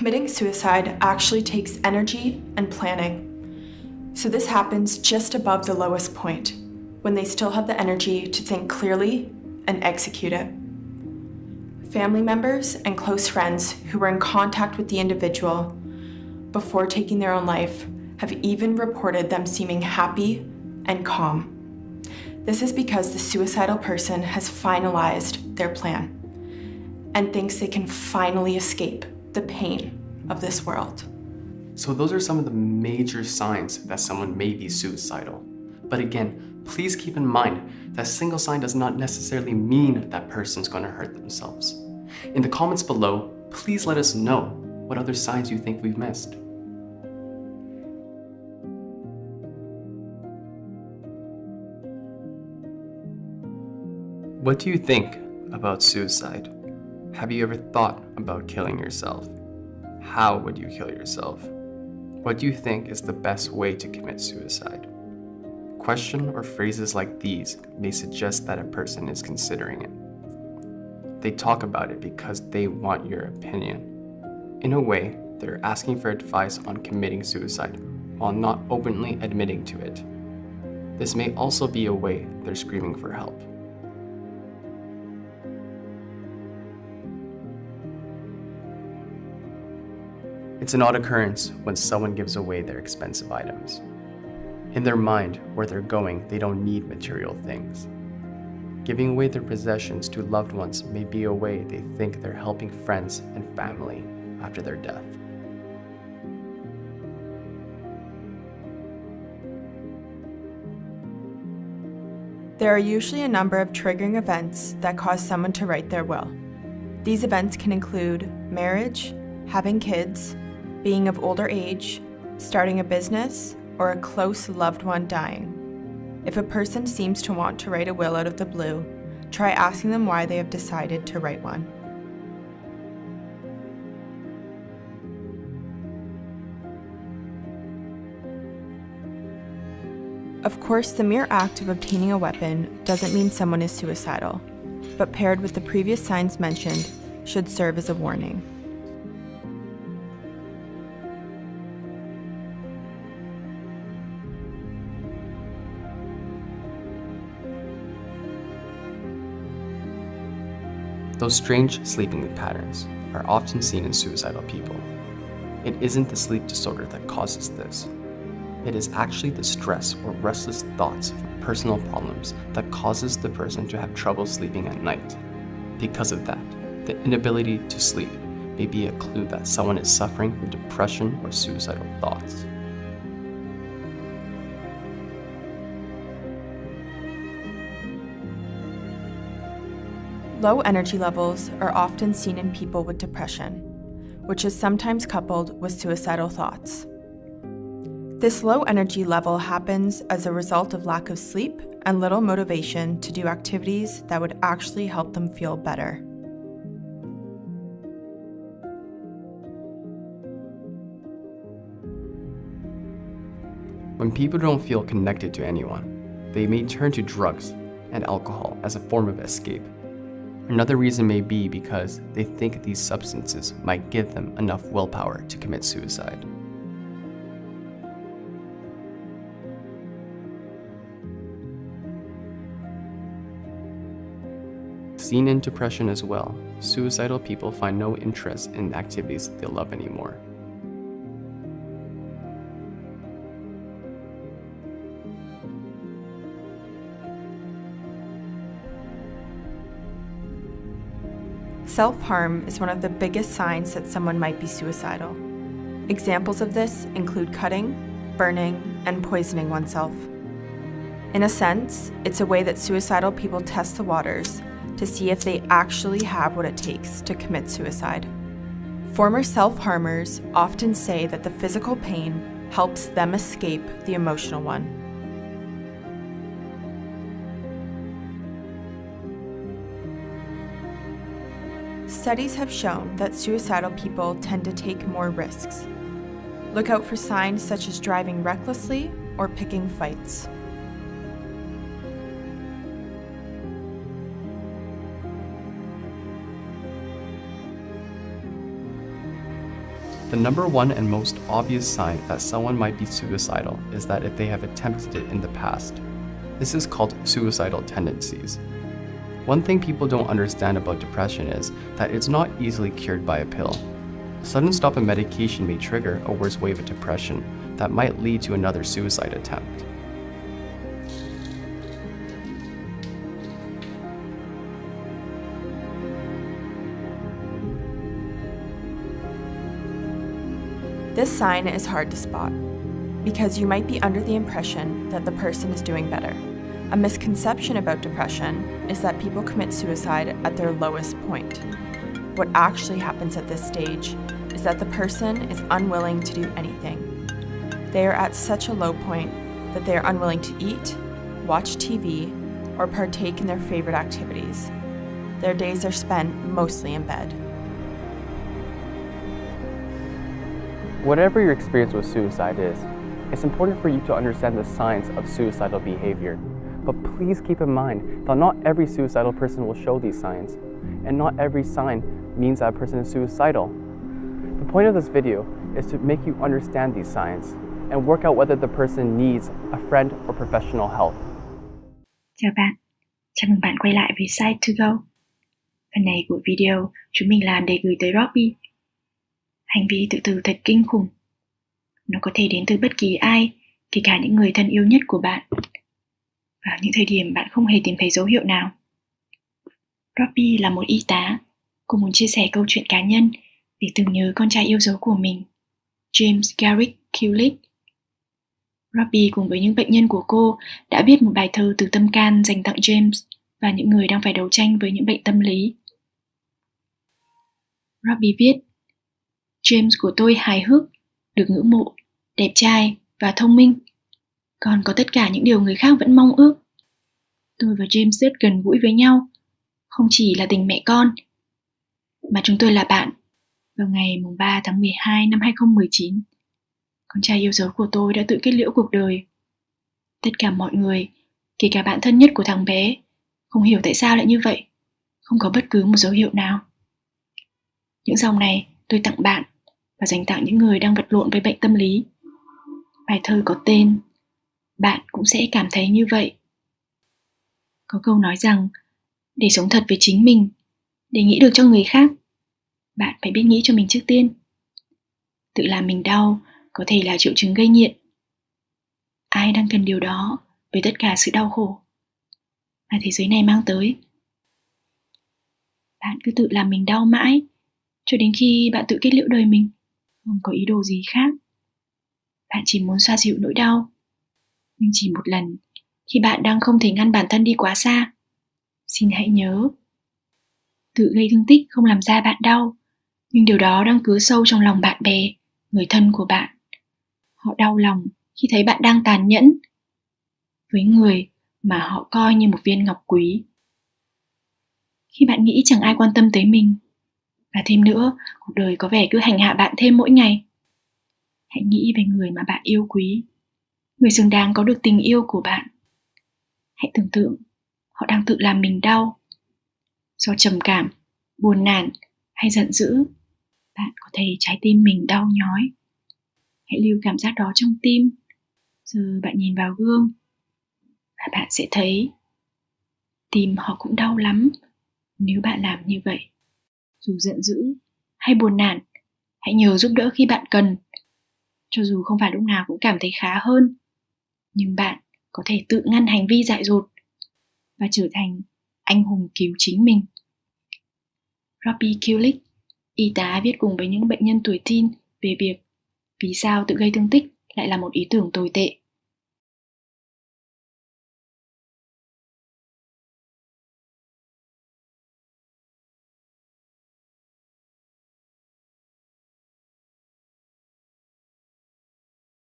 Committing suicide actually takes energy and planning. So this happens just above the lowest point, when they still have the energy to think clearly and execute it. Family members and close friends who were in contact with the individual before taking their own life have even reported them seeming happy and calm. This is because the suicidal person has finalized their plan and thinks they can finally escape the pain of this world. So those are some of the major signs that someone may be suicidal. But again, please keep in mind that a single sign does not necessarily mean that person's going to hurt themselves. In the comments below, please let us know what other signs you think we've missed. What do you think about suicide? Have you ever thought about killing yourself? How would you kill yourself? What do you think is the best way to commit suicide? Question or phrases like these may suggest that a person is considering it. They talk about it because they want your opinion. In a way, they're asking for advice on committing suicide while not openly admitting to it. This may also be a way they're screaming for help. It's an odd occurrence when someone gives away their expensive items. In their mind, where they're going, they don't need material things. Giving away their possessions to loved ones may be a way they think they're helping friends and family after their death. There are usually a number of triggering events that cause someone to write their will. These events can include marriage, having kids, being of older age, starting a business, or a close loved one dying. If a person seems to want to write a will out of the blue, try asking them why they have decided to write one. Of course, the mere act of obtaining a weapon doesn't mean someone is suicidal, but paired with the previous signs mentioned, should serve as a warning. Those strange sleeping patterns are often seen in suicidal people. It isn't the sleep disorder that causes this. It is actually the stress or restless thoughts from personal problems that causes the person to have trouble sleeping at night. Because of that, the inability to sleep may be a clue that someone is suffering from depression or suicidal thoughts. Low energy levels are often seen in people with depression, which is sometimes coupled with suicidal thoughts. This low energy level happens as a result of lack of sleep and little motivation to do activities that would actually help them feel better. When people don't feel connected to anyone, they may turn to drugs and alcohol as a form of escape. Another reason may be because they think these substances might give them enough willpower to commit suicide. Seen in depression as well, suicidal people find no interest in activities they love anymore. Self-harm is one of the biggest signs that someone might be suicidal. Examples of this include cutting, burning, and poisoning oneself. In a sense, it's a way that suicidal people test the waters to see if they actually have what it takes to commit suicide. Former self-harmers often say that the physical pain helps them escape the emotional one. Studies have shown that suicidal people tend to take more risks. Look out for signs such as driving recklessly or picking fights. The number one and most obvious sign that someone might be suicidal is that if they have attempted it in the past. This is called suicidal tendencies. One thing people don't understand about depression is that it's not easily cured by a pill. A sudden stop in medication may trigger a worse wave of depression that might lead to another suicide attempt. This sign is hard to spot because you might be under the impression that the person is doing better. A misconception about depression is that people commit suicide at their lowest point. What actually happens at this stage is that the person is unwilling to do anything. They are at such a low point that they are unwilling to eat, watch TV, or partake in their favorite activities. Their days are spent mostly in bed. Whatever your experience with suicide is, it's important for you to understand the signs of suicidal behavior. But please keep in mind that not every suicidal person will show these signs, and not every sign means that a person is suicidal. The point of this video is to make you understand these signs and work out whether the person needs a friend or professional help. Chào bạn, chào mừng bạn quay lại với Site to Go. Phần này của video chúng mình làm để gửi tới Robbie. Hành vi tự tử thật kinh khủng. Nó có thể đến từ bất kỳ ai, kể cả những người thân yêu nhất của bạn. Vào những thời điểm bạn không hề tìm thấy dấu hiệu nào. Robbie là một y tá. Cô muốn chia sẻ câu chuyện cá nhân để tưởng nhớ con trai yêu dấu của mình, James Garrick Kulik. Robbie cùng với những bệnh nhân của cô đã viết một bài thơ từ tâm can dành tặng James và những người đang phải đấu tranh với những bệnh tâm lý. Robbie viết: James của tôi hài hước, được ngưỡng mộ, đẹp trai và thông minh. Còn có tất cả những điều người khác vẫn mong ước. Tôi và James rất gần gũi với nhau, không chỉ là tình mẹ con, mà chúng tôi là bạn. Vào ngày 3 tháng 12 năm 2019, con trai yêu dấu của tôi đã tự kết liễu cuộc đời. Tất cả mọi người, kể cả bạn thân nhất của thằng bé, không hiểu tại sao lại như vậy. Không có bất cứ một dấu hiệu nào. Những dòng này tôi tặng bạn và dành tặng những người đang vật lộn với bệnh tâm lý. Bài thơ có tên Bạn cũng sẽ cảm thấy như vậy. Có câu nói rằng, để sống thật với chính mình, để nghĩ được cho người khác, bạn phải biết nghĩ cho mình trước tiên. Tự làm mình đau có thể là triệu chứng gây nghiện. Ai đang cần điều đó với tất cả sự đau khổ mà thế giới này mang tới? Bạn cứ tự làm mình đau mãi cho đến khi bạn tự kết liễu đời mình, không có ý đồ gì khác. Bạn chỉ muốn xoa dịu nỗi đau. Nhưng chỉ một lần, khi bạn đang không thể ngăn bản thân đi quá xa, xin hãy nhớ, tự gây thương tích không làm da bạn đau, nhưng điều đó đang cứa sâu trong lòng bạn bè, người thân của bạn. Họ đau lòng khi thấy bạn đang tàn nhẫn với người mà họ coi như một viên ngọc quý. Khi bạn nghĩ chẳng ai quan tâm tới mình, và thêm nữa, cuộc đời có vẻ cứ hành hạ bạn thêm mỗi ngày, hãy nghĩ về người mà bạn yêu quý, người xứng đáng có được tình yêu của bạn. Hãy tưởng tượng họ đang tự làm mình đau. Do trầm cảm, buồn nản hay giận dữ, bạn có thấy trái tim mình đau nhói. Hãy lưu cảm giác đó trong tim. Giờ bạn nhìn vào gương và bạn sẽ thấy tim họ cũng đau lắm nếu bạn làm như vậy. Dù giận dữ hay buồn nản, hãy nhờ giúp đỡ khi bạn cần. Cho dù không phải lúc nào cũng cảm thấy khá hơn, nhưng bạn có thể tự ngăn hành vi dại dột và trở thành anh hùng cứu chính mình. Robbie Kulik, y tá viết cùng với những bệnh nhân tuổi teen về việc vì sao tự gây thương tích lại là một ý tưởng tồi tệ.